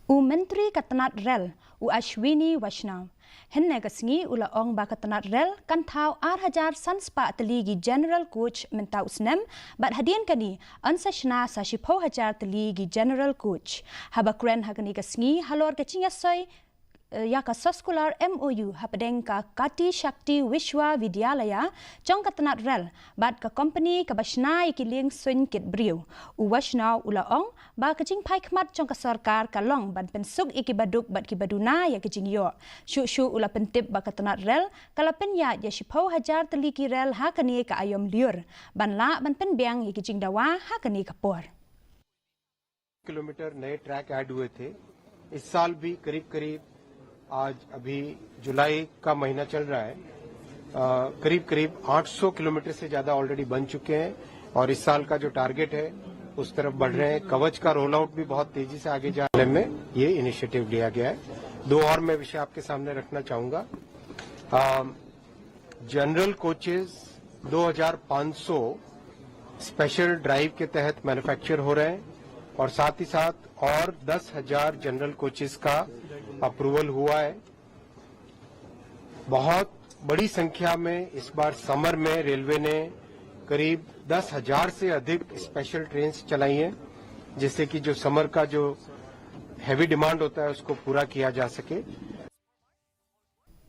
U Menteri Katanat Rel, U Ashwini Vaishnaw. Henne kasngi ula ong ba katanat rel kan tau 8,000 sanspa teligi General Coach mentau snem bat hadian kani ansashna sa 10,000 teligi General Coach. Habakren hagani kasngi halor kacingya soy Yaka Soskular MOU hapadeng ka Kati Shakti Vishwa Vidyalaya jong katanat rel bat ka company ka basna ikiling sun kit briu u Vaishnaw ula ong ba kajing pai khmat jong ka sarkar ka long ban pensuk ikibaduk bat kibaduna ya kajing yo shu ula pentip ba katanat rel kala penya ya 10,000 teliki rel ha kani ka ayom liur ban la ban penbiang ikijing dawa ha kani kapor kilometre नए track add हुए थे। इस साल भी करीब आज अभी जुलाई का महीना चल रहा है, करीब 800 किलोमीटर से ज्यादा ऑलरेडी बन चुके हैं और इस साल का जो टारगेट है उस तरफ बढ़ रहे हैं। कवच का रोल आउट भी बहुत तेजी से आगे जाने में ये इनिशिएटिव लिया गया है। दो और मैं विषय आपके सामने रखना चाहूंगा। जनरल कोचेस 2,500 स्पेशल ड्राइव के तहत मैन्युफैक्चर हो रहे हैं और साथ ही साथ और 10,000 जनरल कोचेस का अप्रूवल हुआ है। बहुत बड़ी संख्या में इस बार समर में रेलवे ने करीब 10,000 से अधिक स्पेशल ट्रेन चलाई हैं, जिससे कि जो समर का जो हैवी डिमांड होता है उसको पूरा किया जा सके।